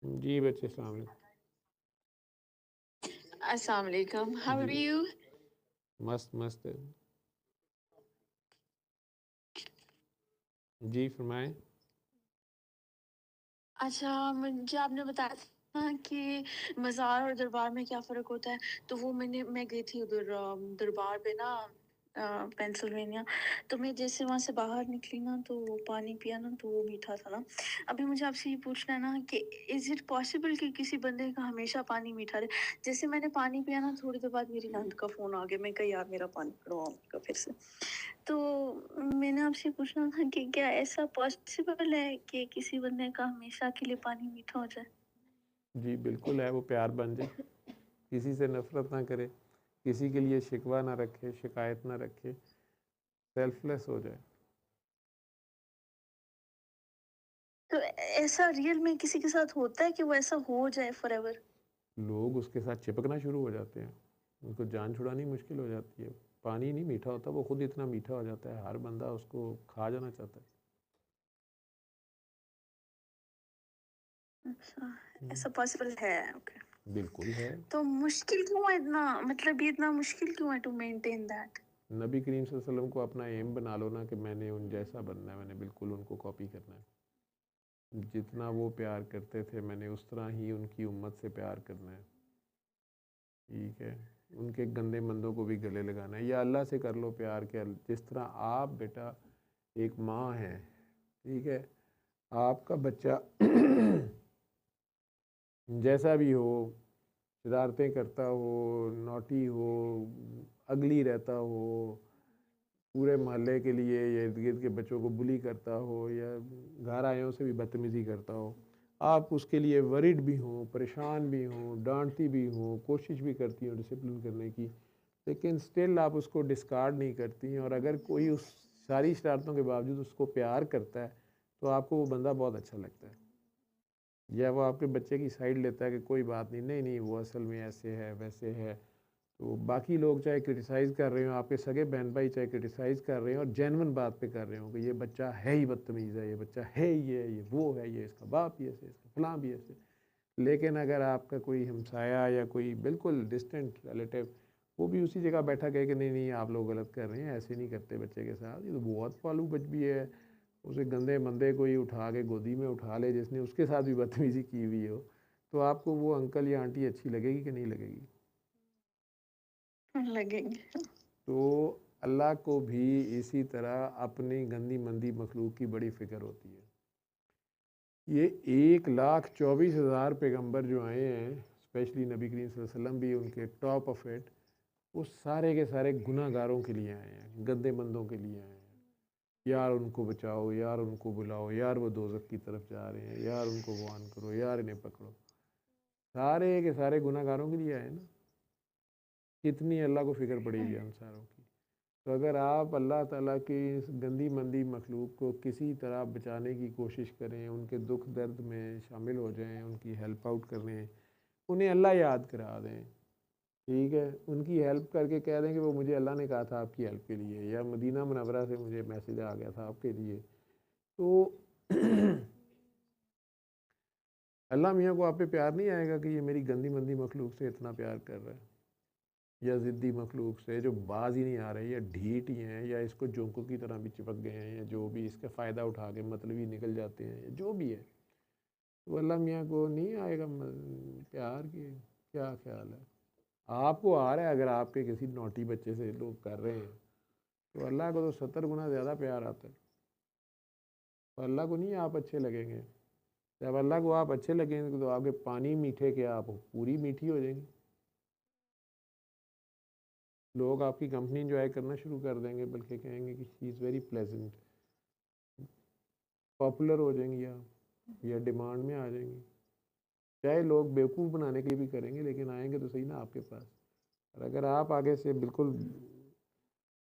जी बच्चे अस्सलाम वालेकुम। Assalamu alaikum. How ji are you? मस्त मस्त है। जी फरमाएं। अच्छा, मुझे आपने बताया था कि मज़ार और दरबार में क्या फ़र्क होता है, तो वो मैं गई थी उधर दरबार पे ना पेंसिल्वेनिया, तो मैं जैसे वहाँ से बाहर निकली ना, तो वो पानी पिया ना, तो वो मीठा था ना। अभी मुझे आपसे ये पूछना है ना कि इज़ इट पॉसिबल कि किसी बंदे का हमेशा पानी मीठा रहे? जैसे मैंने पानी पिया ना, थोड़ी देर बाद मेरी नंद का फ़ोन आ गया, मैं कहा यार मेरा पानी पिलवाओ मम्मी को फिर से। तो मैंने आपसे पूछना था कि क्या ऐसा पॉसिबल है कि किसी बंदे का हमेशा के लिए पानी मीठा हो जाए? जी बिल्कुल है, वो प्यार बन जाए, किसी से नफ़रत ना करे, किसी के लिए शिकवा ना रखे, शिकायत ना रखे, सेल्फलेस हो जाए। तो ऐसा रियल में किसी के साथ होता है कि वो ऐसा हो जाए फॉरएवर? लोग उसके साथ चिपकना शुरू हो जाते हैं, उनको जान छुड़ानी मुश्किल हो जाती है। पानी नहीं मीठा होता, वो खुद इतना मीठा हो जाता है, हर बंदा उसको खा जाना चाहता है। अच्छा, हम्म, ऐसा पॉसिबल है, ओके। बिल्कुल है। तो मुश्किल क्यों है इतना, मतलब ये इतना मुश्किल क्यों है टू मेंटेन दैट? नबी करीम सल्लल्लाहु अलैहि वसल्लम को अपना एम बना लो ना कि मैंने उन जैसा बनना है, मैंने बिल्कुल उनको कॉपी करना है। जितना वो प्यार करते थे मैंने उस तरह ही उनकी उम्मत से प्यार करना है। ठीक है, उनके गंदे मंदों को भी गले लगाना है, या अल्लाह से कर लो प्यार के। जिस तरह आप बेटा एक माँ है, ठीक है, आपका बच्चा जैसा भी हो, शरारतें करता हो, नॉटी हो, अगली रहता हो, पूरे मोहल्ले के लिए या इर्द गिर्द के बच्चों को बुली करता हो, या घर आयों से भी बदतमीज़ी करता हो, आप उसके लिए वरिड भी हों, परेशान भी हों, डांटती भी हों, कोशिश भी करती हो डिसिप्लिन करने की, लेकिन स्टिल आप उसको डिस्कार्ड नहीं करती। और अगर कोई उस सारी शरारतों के बावजूद उसको प्यार करता है तो आपको वो बंदा बहुत अच्छा लगता है, या वो आपके बच्चे की साइड लेता है कि कोई बात नहीं, नहीं नहीं वो असल में ऐसे है वैसे है। तो बाकी लोग चाहे क्रिटिसाइज़ कर रहे हो, आपके सगे बहन भाई चाहे क्रिटिसाइज़ कर रहे हो और जेन्युइन बात पे कर रहे हो कि ये बच्चा है ही बदतमीज़ है, ये बच्चा है ही ये वो है, ये इसका बाप ही ऐसे, इसका फलां भी ऐसे, लेकिन अगर आपका कोई हमसाया या कोई बिल्कुल डिस्टेंट रिलेटिव वो भी उसी जगह बैठा कहे कि नहीं नहीं आप लोग गलत कर रहे हैं, ऐसे नहीं करते बच्चे के साथ, ये तो बहुत पालू बच भी है, उसे गंदे मंदे कोई उठा के गोदी में उठा ले जिसने उसके साथ भी बदतमीज़ी की हुई हो, तो आपको वो अंकल या आंटी अच्छी लगेगी कि नहीं लगेगी? लगेंगे। तो अल्लाह को भी इसी तरह अपनी गंदी मंदी मखलूक की बड़ी फ़िक्र होती है। ये 1,24,000 पैगंबर जो आए हैं, स्पेशली नबी करीम सल्लल्लाहु अलैहि वसल्लम भी उनके टॉप ऑफ इट, वो सारे के सारे गुनाहगारों के लिए आए हैं, गंदे मंदों के लिए आए हैं। यार उनको बचाओ, यार उनको बुलाओ, यार वो दोज़ख की तरफ जा रहे हैं, यार उनको वार्न करो, यार इन्हें पकड़ो। सारे के सारे गुनाहगारों के लिए आए ना। कितनी अल्लाह को फ़िक्र पड़ेगी हम सारों की। तो अगर आप अल्लाह ताला की इस गंदी मंदी मखलूक को किसी तरह बचाने की कोशिश करें, उनके दुख दर्द में शामिल हो जाएं, उनकी हेल्प आउट करें, उन्हें अल्लाह याद करा दें, ठीक है, उनकी हेल्प करके कह दें कि वो मुझे अल्लाह ने कहा था आपकी हेल्प के लिए, या मदीना मुनव्वरा से मुझे मैसेज आ गया था आपके लिए, तो अल्लाह मियाँ को आप पे प्यार नहीं आएगा कि ये मेरी गंदी मंदी मखलूक से इतना प्यार कर रहा है, या ज़िद्दी मखलूक से जो बाज ही नहीं आ रही, या ढीठ ही हैं, या इसको जोंकों की तरह भी चिपक गए हैं, या जो भी इसका फ़ायदा उठा के मतलब ही निकल जाते हैं, या जो भी है, तो अल्लाह मियाँ को नहीं आएगा प्यार की। क्या ख्याल है? आपको आ रहा है, अगर आपके किसी नोटी बच्चे से लोग कर रहे हैं तो अल्लाह को तो 70 गुना ज़्यादा प्यार आता है। तो अल्लाह को नहीं आप अच्छे लगेंगे, जब अल्लाह को आप अच्छे लगेंगे तो आपके पानी मीठे के आप पूरी मीठी हो जाएंगी, लोग आपकी कंपनी इंजॉय करना शुरू कर देंगे, बल्कि कहेंगे कि she is very pleasant, popular हो जाएंगी आप, या डिमांड में आ जाएंगी। चाहे लोग बेवकूफ़ बनाने के लिए भी करेंगे, लेकिन आएंगे तो सही ना आपके पास। और अगर आप आगे से बिल्कुल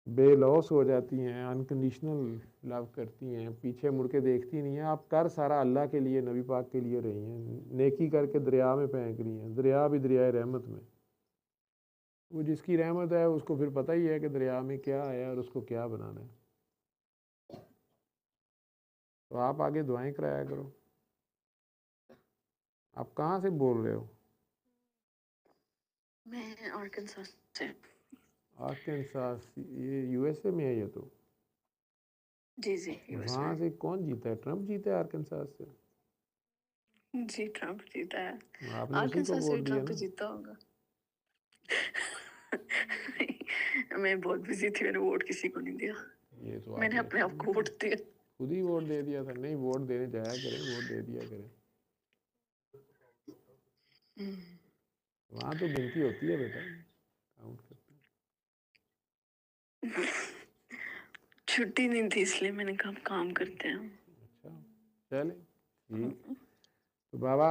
बेलौस हो जाती हैं, अनकंडीशनल लव करती हैं, पीछे मुड़ के देखती नहीं हैं, आप कर सारा अल्लाह के लिए नबी पाक के लिए रही हैं, नेकी करके दरिया में फेंक रही हैं, दरिया भी दरियाए रहमत में। वो जिसकी रहमत है उसको फिर पता ही है कि दरिया में क्या है और उसको क्या बनाना है। तो आप आगे दुआएं कराया करो। आप कहाँ से बोल रहे हो? मैं आर्कनसास से। आर्कनसास, ये यूएसए में है ये तो। जी जी, यूएस में। वहाँ से कौन जीता है? ट्रम्प जीता है आर्कनसास से? जी, ट्रम्प जीता है। आपने उसी को आर्कनसास से वोट भी दिया ट्रम्प ही ना? जीता होगा। मैं बहुत बिजी थी, मैंने वोट किसी को नहीं दिया। ये तो मैंने आपने अपने आप को वोट दिया। खुद ही वोट दे दिया था। नहीं, वोट देने जाया करें, वोट दे दिया करें। वहाँ तो गिनती होती है बेटा, काउंट करते छुट्टी नहीं थी इसलिए मैंने कहा काम करते हैं। हैं। अच्छा, चले ठीक। तो बाबा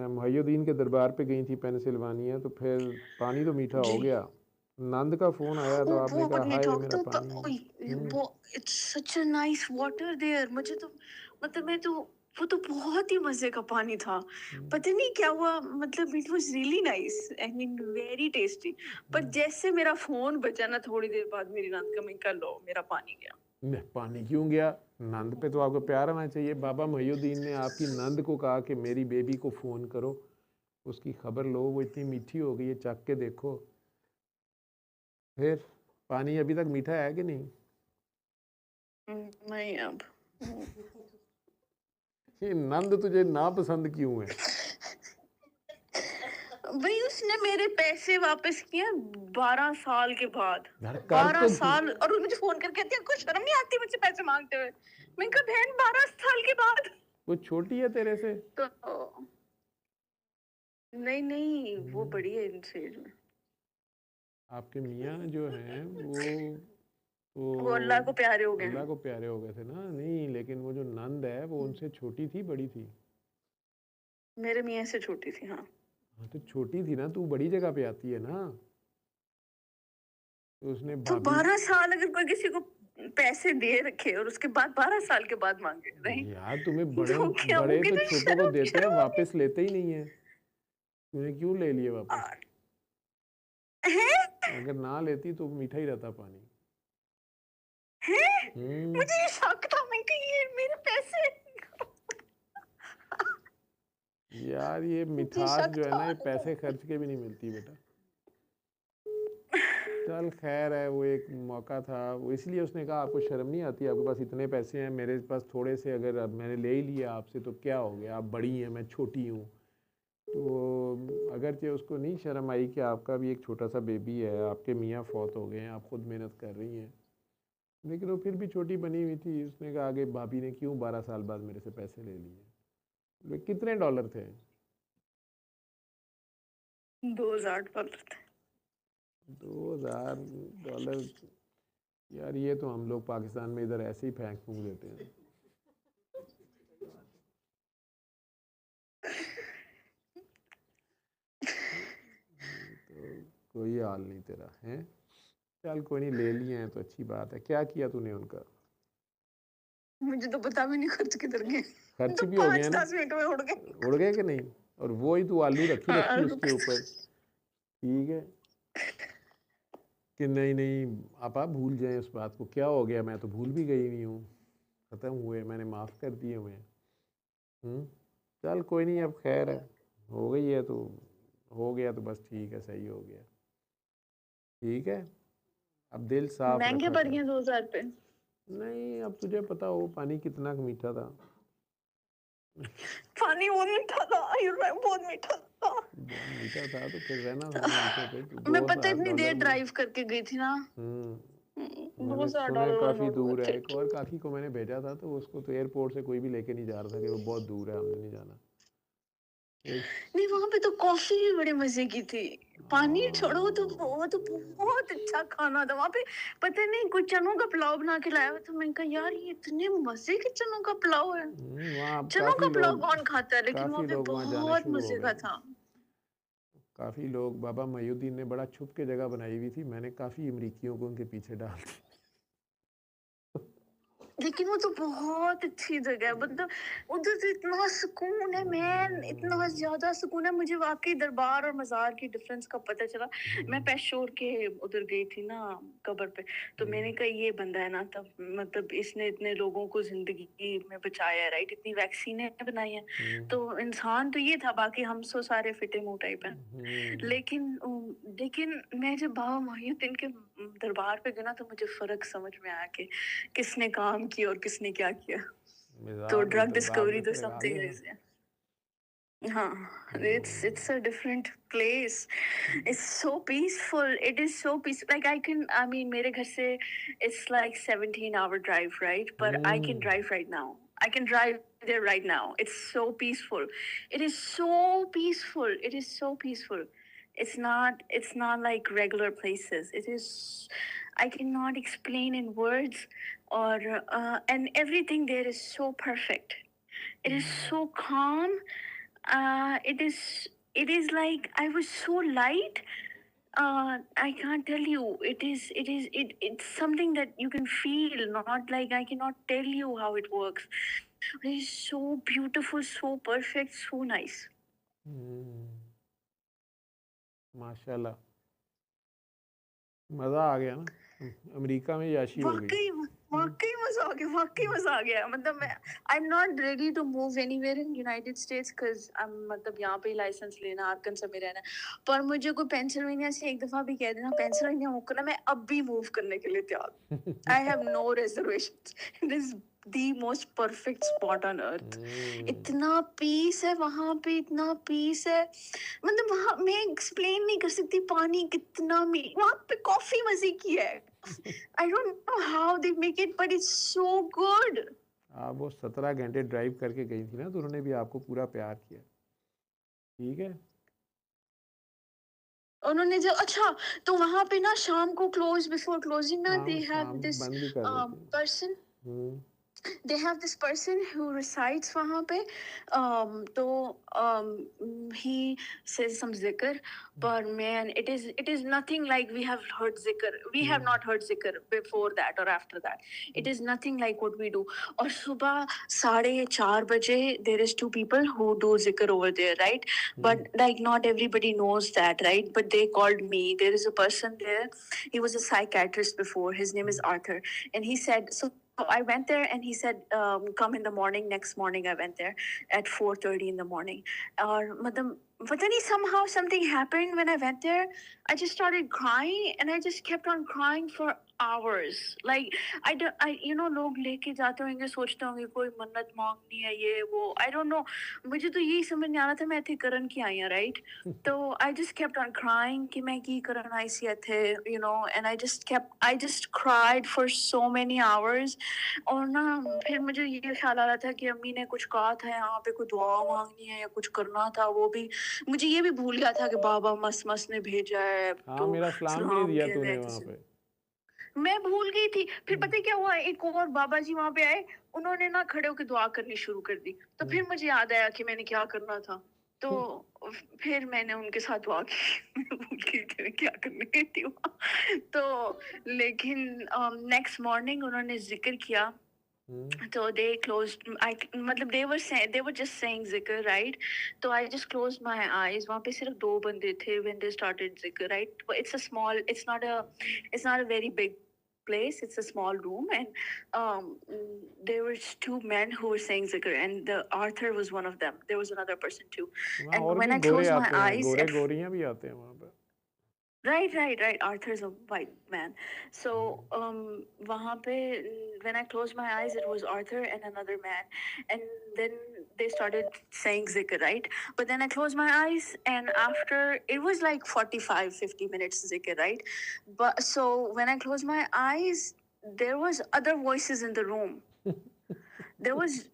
मुहैयुद्दीन के दरबार पे गई थी पेंसिल्वानिया, तो फिर पानी तो मीठा हो जी, गया। नंद का फ़ोन आया तो आपने बहुत कहा मीठा हाय हो मेरा तो पानी। वो it's such a nice water there. मुझे तो मतलब मैं तो वो तो बहुत ही मजे का पानी था। पता नहीं क्या हुआ, मतलब it was really nice, I mean very tasty. पर जैसे मेरा फोन बजा ना, थोड़ी देर बाद मेरी नंद का, मैं कहा लो मेरा पानी गया। पानी क्यों गया? नंद पे तो आपको प्यार आना चाहिए। बाबा मुहैयुद्दीन ने आपकी नंद को कहा कि मेरी बेबी को फ़ोन करो, उसकी खबर लो, वो इतनी मीठी हो गई है, चख के देखो। फिर पानी अभी तक मीठा है कि नहीं? नहीं अब। ये नंद तुझे नापसंद क्यों है? भाई उसने मेरे पैसे वापस किए 12 साल के बाद। यार कर बारह तो साल और वो मुझे फोन करके कहती है, आपको शर्म नहीं आती मुझसे पैसे मांगते हुए? मैं कहा बहन 12 साल के बाद। वो छोटी है तेरे से? तो नहीं नहीं, वो बड़ी है इनसे एज में। आपके मियाँ जो हैं वो वो अल्लाह को प्यारे हो गए अल्लाह हैं। को प्यारे हो गए थे ना? नहीं, लेकिन वो जो नंद है वो उनसे छोटी थी, बड़ी थी? मेरे मियाँ से छोटी थी, हाँ। हाँ तो छोटी थी ना, तू बड़ी जगह पे आती है ना। तो उसने तो भाभी, 12 साल अगर कोई किसी को पैसे दे रखे और उसके बाद 12 साल के बाद मांगे नहीं, यार तुम्हें बड़े तो क्या वो बड़े तो कितनी छोटों को शर्म देते हैं, शर्म होगी। वापस लेते ही नहीं है। तूने क्यों ले लिए वापस? है अगर ना लेती तो मीठा ही रहता पानी। है हम्म। मुझे ये शक था, मैं कि ये मेरे पैसे। यार ये मुझे मिठास शक जो है था ना, ये पैसे लेकिन खर्च के भी नहीं मिलती बेटा। चल खैर है, वो एक मौका था, वो इसलिए उसने कहा आपको शर्म नहीं आती? आपके पास इतने पैसे हैं, मेरे पास थोड़े से, अगर अब मैंने ले ही लिया आपसे तो क्या हो गया? आप बड़ी हैं, मैं छोटी हूँ। तो अगरचे उसको नहीं शर्म आई कि आपका भी एक छोटा सा बेबी है, आपके मियाँ फौत हो गए हैं, आप खुद मेहनत कर रही हैं, लेकिन वो फिर भी छोटी बनी हुई थी। उसने कहा आगे भाभी ने क्यों 12 साल बाद मेरे से पैसे ले लिए? बोले, कितने डॉलर थे? $2000 थे। 2000 डॉलर? यार ये तो हम लोग पाकिस्तान में इधर ऐसे ही फेंक फूंक देते हैं। तो कोई हाल नहीं तेरा है। चल कोई नहीं, ले लिए हैं तो अच्छी बात है। क्या किया तूने उनका? मुझे तो पता भी नहीं खर्च किधर गए। खर्च तो भी हो गया पाँच ना? दस मिनट में उड़ गए। उड़ गए कि नहीं? और वो ही तू आलू रखी रखी हाँ, उसके ऊपर। ठीक है कि नहीं नहीं, आपा भूल जाए उस बात को, क्या हो गया? मैं तो भूल भी गई नहीं हूँ, ख़त्म हुए, मैंने माफ़ कर दिए हुए हैं। चल कोई नहीं, अब खैर है, हो गई है तो हो गया, तो बस ठीक है, सही हो गया। ठीक है, अब दिल साफ महंगे रखा पड़ कर। गए 2000 पे। नहीं, अब तुझे पता हो पानी कितना मीठा था। पानी बहुत मीठा था, बहुत मीठा था। बहुत मीठा था तो फिर रहना था ना मीठे पे। तो मैं दो पता हजार इतनी डॉलर देर में ड्राइव करके गई थी ना। दो मैंने हजार सुना है डॉलर वाला काफ़ी नोट दूर बहुत है। थे। एक और काकी को मैंने भेजा था, तो उसको तो एयरपोर्ट से कोई भी लेके नहीं जा रहा था कि वो बहुत दूर है, हमने नहीं जाना। एक नहीं, वहां पे तो कॉफी भी बड़े मजे की थी। पानी छोड़ो तो हाँ, वो तो बहुत अच्छा खाना था वहां पे। पता नहीं कोई चनों का पुलाव बना के लाया हुआ था, मैंने कहा यार ये इतने मजे के चनों का पुलाव है। वहाँ चनों का पुलाव कौन खाता है, लेकिन वहां काफ़ी पे लोग वहाँ जाने बहुत शुरू हो मजे गए। का था। काफ़ी लोग, बाबा मयूद्दीन ने बड़ा छुप के जगह बनाई हुई थी, मैंने काफ़ी अमरीकियों को उनके पीछे डाल दी। लेकिन वो तो बहुत अच्छी जगह है, मतलब उधर तो इतना सुकून है मैन, इतना ज्यादा सुकून है। मुझे वाकई दरबार और मजार की डिफरेंस का पता चला। मैं पेशोर के उधर गई थी ना, कब्र पे, तो मैंने कहा ये बंदा है ना, तब मतलब इसने इतने लोगों को जिंदगी में बचाया है, राइट, इतनी वैक्सीनें बनाई हैं, तो इंसान तो ये था, बाकी हम सो सारे फिटे मुंह टाइप हैं। लेकिन मैं जब बाबा मोहिउद्दीन के दरबार पे गई ना, तो मुझे फर्क समझ में आया कि किसने काम किया और किसने क्या किया। तो मज़ार और ड्रग दरबार डिस्कवरी में तो फ़र्क आ समथिंग गया ना। इज, हाँ, it's a different place. It's so peaceful. It is so peaceful. Like I mean, मेरे घर से it's like 17-hour drive, right? But I can drive right now. I can drive there right now. It's so peaceful. It is so peaceful. It is so peaceful. It's not like regular places. It is, I cannot explain in words, or and everything there is so perfect. It is so calm. It is like I was so light. I can't tell you. It's something that you can feel, not like I cannot tell you how it works. It is so beautiful, so perfect, so nice. माशाल्लाह, मज़ा आ गया ना। America में याशी हो गई। वाकई वाकई मजा आ गया, वाकई मजा आ गया। मतलब मैं I am not ready to move anywhere in United States, because मतलब यहाँ पे लाइसेंस लेना, आर्कनसा में रहना है। पर मुझे कोई पेंसिल्वेनिया से एक दफा भी कह देना पेंसिल्वेनिया मूव करना, मैं अब भी मूव करने के लिए तैयार। I have no reservations. It is the most perfect spot on earth. इतना पीस है वहां पे, इतना पीस है, मतलब वहां मैं एक्सप्लेन नहीं कर सकती। पानी कितना, वहां पे कॉफी मजे की है। I don't know how they make it, but it's so good. आप वो 17 घंटे ड्राइव करके गई थी ना, तो उन्होंने भी आपको पूरा प्यार किया। ठीक है। उन्होंने जो, अच्छा, तो वहां पे ना शाम को क्लोज, बिफोर क्लोजिंग ना, हाँ, दे हैव शाम दिस बंद भी कर देते हैं। Person, hmm, they have this person who recites वहाँ पे, तो he says some zikr, but man, it is nothing like we have heard zikr. We have not heard zikr before that or after that. It is nothing like what we do. और सुबह 4:30 there is two people who do zikr over there, right? But like not everybody knows that, right? But they called me. There is a person there. He was a psychiatrist before. His name is Arthur, and he said so. I went there and he said, come in the morning. Next morning I went there at 4:30 in the morning. Or but then somehow something happened when I went there. I just started crying and I just kept on crying for hours. Like लोग लेके जाते होंगे, सोचते होंगे कोई मन्नत मांगनी है, ये वो, I don't know. मुझे तो यही समझ नहीं आ रहा था मैं इतने करन की आई हूँ, right? तो I just kept on crying कि मैं की करन आई सी थे, and I just cried for so many hours. और ना फिर मुझे ये ख्याल आ रहा था कि अम्मी ने कुछ कहा था यहाँ पे, कोई दुआ मांगनी है या कुछ करना था, वो भी मुझे ये भी भूल गया था कि बाबा मस ने भेजा है, हाँ, तो मेरा सलाम भी नहीं सलाम दिया कहना तूने है वहाँ किसी। पे। मैं भूल गई थी। फिर पता है क्या हुआ, एक और बाबा जी वहां पे आए, उन्होंने ना खड़े होकर दुआ करनी शुरू कर दी। तो फिर मुझे याद आया कि मैंने क्या करना था, तो फिर मैंने उनके साथ दुआ की। मैं भूल गई कि मैं क्या करने गई थी वहाँ। तो लेकिन नेक्स्ट मॉर्निंग उन्होंने जिक्र किया, तो they closed, मतलब they were just saying zikr, right? तो I just closed my eyes. वहाँ पे सिर्फ 2 बंदे थे when they started zikr, right? But it's not a very big place. It's a small room, and there were 2 men who were saying zikr, and the Arthur was one of them. There was another person too. वहाँ And और when भी I Gore closed my आते हैं, eyes, गोरे गोरियाँ भी आते हैं वहाँ पे। Right. Arthur's a white man. So, वहाँ पे, when I closed my eyes, it was Arthur and another man. And then they started saying zikr, right? But then I closed my eyes, and after, it was like 45, 50 minutes zikr, right? But so when I closed my eyes, there was other voices in the room. There was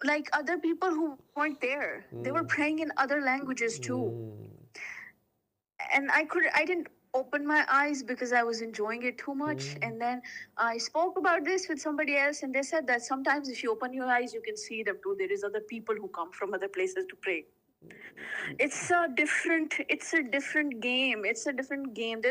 like other people who weren't there. They were praying in other languages too. And I didn't open my eyes because I was enjoying it too much. And then I spoke about this with somebody else, and they said that sometimes if you open your eyes, you can see them too. There is other people who come from other places to pray. It's a different game. It's a different game.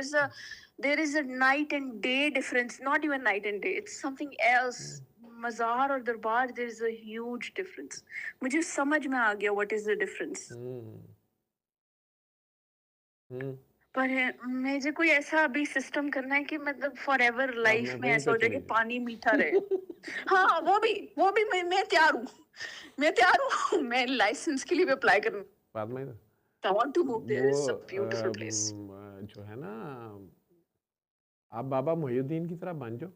there is a night and day difference, not even night and day, it's something else. मज़ार और दरबार, there is a huge difference. मुझे समझ में आ गया what is the difference. पर मुझे कोई ऐसा अभी सिस्टम करना है कि मतलब फॉर एवर लाइफ में ऐसा हो जाए कि पानी मीठा रहे. हाँ, वो भी मैं तैयार हूँ. मैं लाइसेंस के लिए भी अप्लाई करूँ. बाद में I want to move there. It's a beautiful place. जो है ना, आप बाबा मोहिउद्दीन की तरह बन जाओ.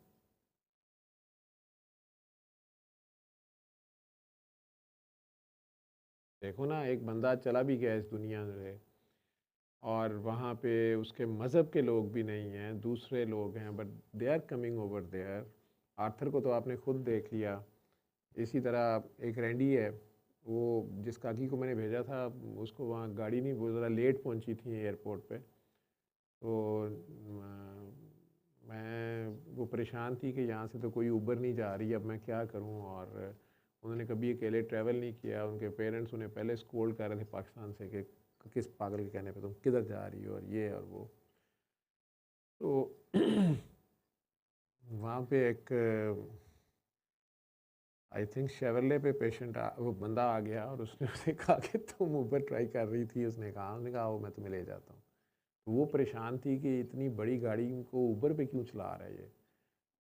देखो ना, एक बंदा चला भी गया इस दुनिया से और वहाँ पे उसके मज़हब के लोग भी नहीं हैं, दूसरे लोग हैं, but they are coming over there. Arthur को तो आपने खुद देख लिया. इसी तरह एक रैंडी है, वो जिस काकी को मैंने भेजा था, उसको वहाँ गाड़ी नहीं, वो ज़रा लेट पहुँची थी एयरपोर्ट पे. तो वो परेशान थी कि यहाँ से तो कोई ऊबर नहीं जा रही, अब मैं क्या करूँ. और उन्होंने कभी अकेले ट्रैवल नहीं किया. उनके पेरेंट्स उन्हें पहले स्कोल्ड कर रहे थे पाकिस्तान से कि किस पागल के कहने पे तुम किधर जा रही हो और ये और वो. तो वहाँ पे एक आई थिंक शेवरले पे वो बंदा आ गया और उसने उसे कहा कि तुम ऊबर ट्राई कर रही थी. उसने कहा वो मैं तुम्हें ले जाता हूँ. तो वो परेशान थी कि इतनी बड़ी गाड़ी को ऊबर पे क्यों चला रहा है ये.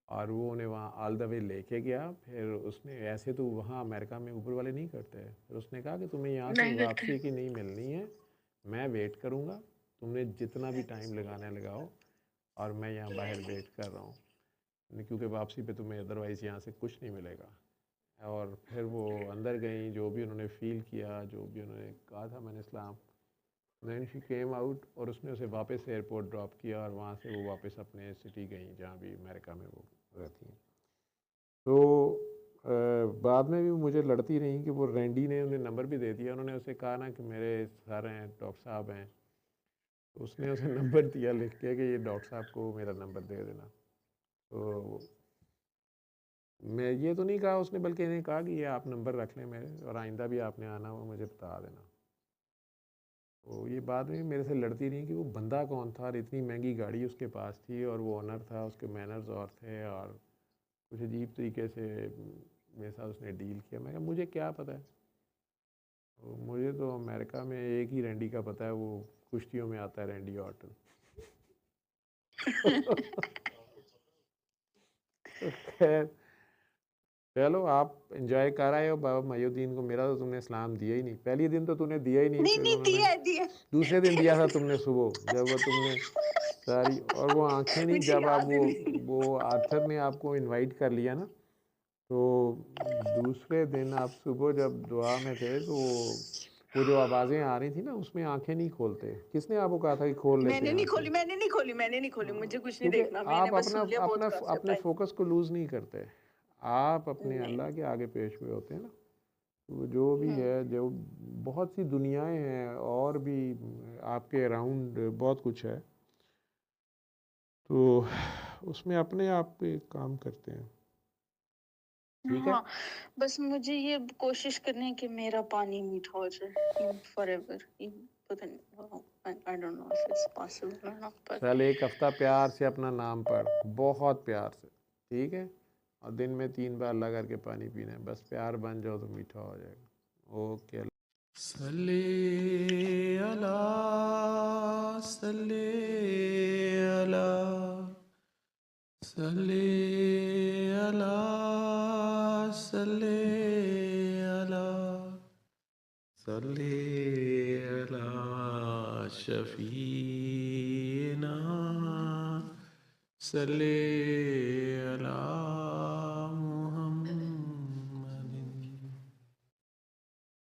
और वो उन्हें वहाँ ऑल द वे लेके गया. फिर उसने ऐसे तो वहाँ अमेरिका में ऊबर वाले नहीं करते. फिर उसने कहा कि तुम्हें यहाँ से वापसी की नहीं मिलनी है, मैं वेट करूँगा, तुमने जितना भी टाइम लगाना है लगाओ, और मैं यहाँ बाहर वेट कर रहा हूँ, क्योंकि वापसी पे तुम्हें अदरवाइज़ यहाँ से कुछ नहीं मिलेगा. और फिर वो अंदर गई, जो भी उन्होंने फ़ील किया, जो भी उन्होंने कहा था मैंने इस्लाम, देन शी केम आउट और उसने उसे वापस एयरपोर्ट ड्रॉप किया और वहाँ से वो वापस अपने सिटी गई जहाँ भी अमेरिका में वो रहती हैं. तो बाद में भी मुझे लड़ती रही कि वो रैंडी ने उन्हें नंबर भी दे दिया. उन्होंने उसे कहा ना कि मेरे सर हैं, डॉक्टर साहब हैं. तो उसने उसे नंबर दिया लिख के कि ये डॉक्टर साहब को मेरा नंबर दे देना. तो मैं ये तो नहीं कहा उसने, बल्कि इन्हें कहा कि ये आप नंबर रख लें मेरे, और आइंदा भी आपने आना हो मुझे बता देना. तो ये बाद में मेरे से लड़ती रही कि वो बंदा कौन था और इतनी महंगी गाड़ी उसके पास थी और वो ऑनर था, उसके मैनर्स और थे, और कुछ अजीब तरीके से मेरे साथ उसने डील किया. मैं कहा मुझे क्या पता है. तो मुझे तो अमेरिका में एक ही रैंडी का पता है, वो कुश्तियों में आता है, रैंडी ऑर्टन. खैर चलो, आप एंजॉय कर आए हो बाबा मोहिउद्दीन को. मेरा तो तुमने इस्लाम दिया ही नहीं. पहले दिन तो तूने दिया ही नहीं. नहीं दिया. दूसरे दिन दिया था तुमने सुबह, जब वो तुमने सारी, और वो आंखें नहीं, जब आप वो आर्थर ने आपको इनवाइट कर लिया ना, तो दूसरे दिन आप सुबह जब दुआ में थे, तो वो जो आवाज़ें आ रही थी ना, उसमें आंखें नहीं खोलते. किसने आपको कहा था कि खोल लेते? मैंने नहीं खोली. मुझे कुछ नहीं देखना. आप अपने फोकस को लूज़ नहीं करते. आप अपने अल्लाह के आगे पेश हुए होते हैं ना. तो जो भी है, जो बहुत सी दुनियाएं हैं और भी आपके अराउंड बहुत कुछ है, तो उसमें अपने आप पे काम करते हैं. ठीक है. हाँ, बस मुझे ये कोशिश करनी है कि मेरा पानी मीठा हो जाए फॉरएवर. पता नहीं, I don't know if it's possible और नॉट. चल, एक हफ्ता प्यार से अपना नाम पढ़, बहुत प्यार से, ठीक है. और दिन में 3 बार अल्लाह करके पानी पीना है. बस प्यार बन जाओ तो मीठा हो जाएगा. ओके. सल्ले अला सल्ले अला सल्ले अला सल्ले अला सल्ले अला शफीना सल्ले